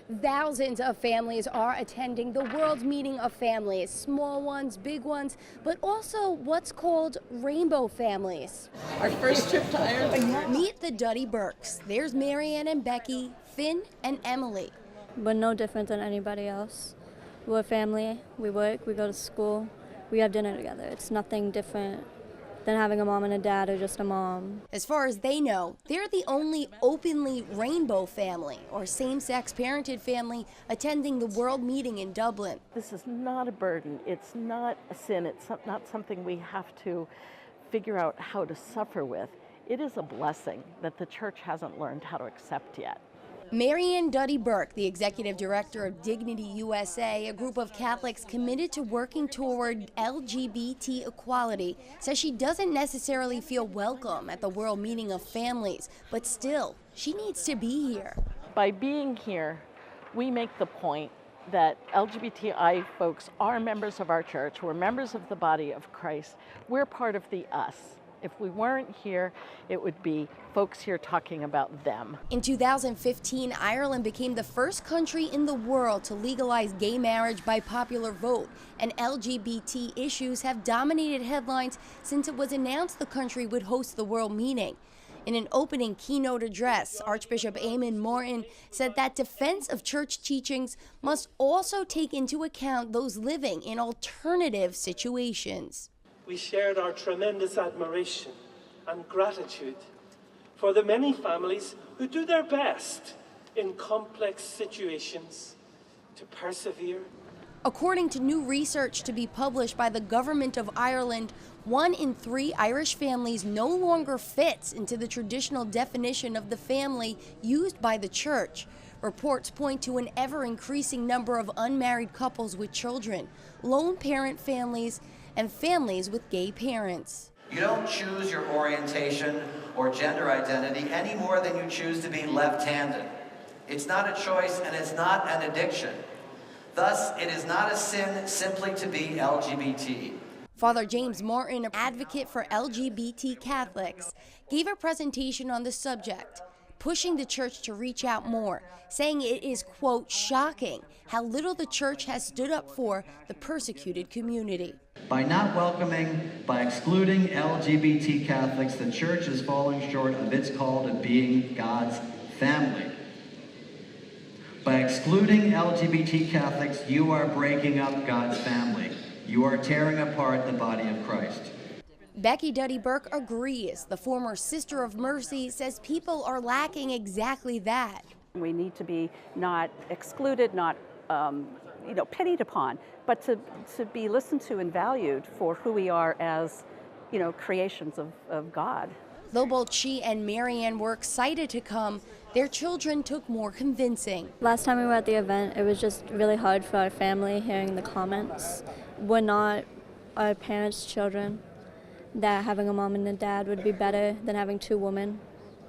Thousands of families are attending the World's Meeting of Families, small ones, big ones, but also what's called rainbow families. Our first trip to Ireland. Meet the Duddy-BURKEs. There's Marianne and Becky, Finn and Emily. We're no different than anybody else. We're a family, we work, we go to school, we have dinner together. It's nothing different than having a mom and a dad or just a mom. As far as they know, they're the only openly rainbow family or same-sex parented family attending the World Meeting in Dublin. This is not a burden. It's not a sin. It's not something we have to figure out how to suffer with. It is a blessing that the church hasn't learned how to accept yet. Marianne DUDDY-BURKE, the executive director of Dignity USA, a group of Catholics committed to working toward LGBT equality, says she doesn't necessarily feel welcome at the World Meeting of Families, but still, she needs to be here. By being here, we make the point that LGBTI folks are members of our church. We're members of the body of Christ. We're part of the us. If we weren't here, it would be folks here talking about them. In 2015, Ireland became the first country in the world to legalize gay marriage by popular vote, and LGBT issues have dominated headlines since it was announced the country would host the World Meeting. In an opening keynote address, Archbishop EAMON said that defense of church teachings must also take into account those living in alternative situations. We shared our tremendous admiration and gratitude for the many families who do their best in complex situations to persevere. According to new research to be published by the Government of Ireland, 1 in 3 Irish families no longer fits into the traditional definition of the family used by the church. Reports point to an ever-increasing number of unmarried couples with children, lone parent families, and families with gay parents. You don't choose your orientation or gender identity any more than you choose to be left-handed. It's not a choice and it's not an addiction. Thus, it is not a sin simply to be LGBT. Father James Martin, an advocate for LGBT Catholics, gave a presentation on the subject, pushing the church to reach out more, saying it is, quote, shocking how little the church has stood up for the persecuted community. By not welcoming, by excluding LGBT Catholics, the church is falling short of its call to being God's family. By excluding LGBT Catholics, you are breaking up God's family. You are tearing apart the body of Christ. Becky Duddy-BURKE agrees. The former Sister of Mercy says people are lacking exactly that. We need to be not excluded, not pitied upon, but to be listened to and valued for who we are as, creations of God. Though both she and Marianne were excited to come, their children took more convincing. Last time we were at the event, it was just really hard for our family hearing the comments. We're not our parents' children, that having a mom and a dad would be better than having 2 women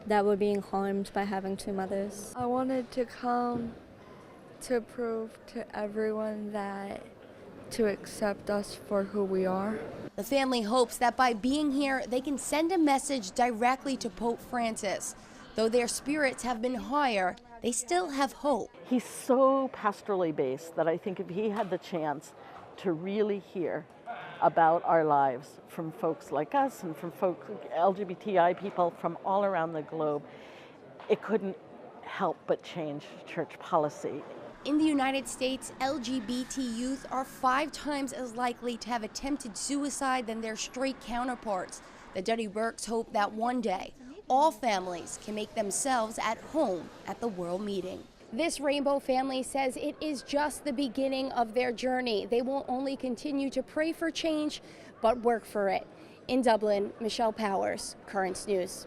that were being harmed by having 2 mothers. I wanted to come to prove to everyone that to accept us for who we are. The family hopes that by being here, they can send a message directly to Pope Francis. Though their spirits have been higher, they still have hope. He's so pastorally based that I think if he had the chance to really hear about our lives from folks like us and from folks, LGBTI people from all around the globe, it couldn't help but change church policy. In the United States, LGBT youth are 5 times as likely to have attempted suicide than their straight counterparts. The Duddy-BURKEs hope that one day, all families can make themselves at home at the World Meeting. This rainbow family says it is just the beginning of their journey. They will only continue to pray for change, but work for it. In Dublin, Michelle Powers, Currents News.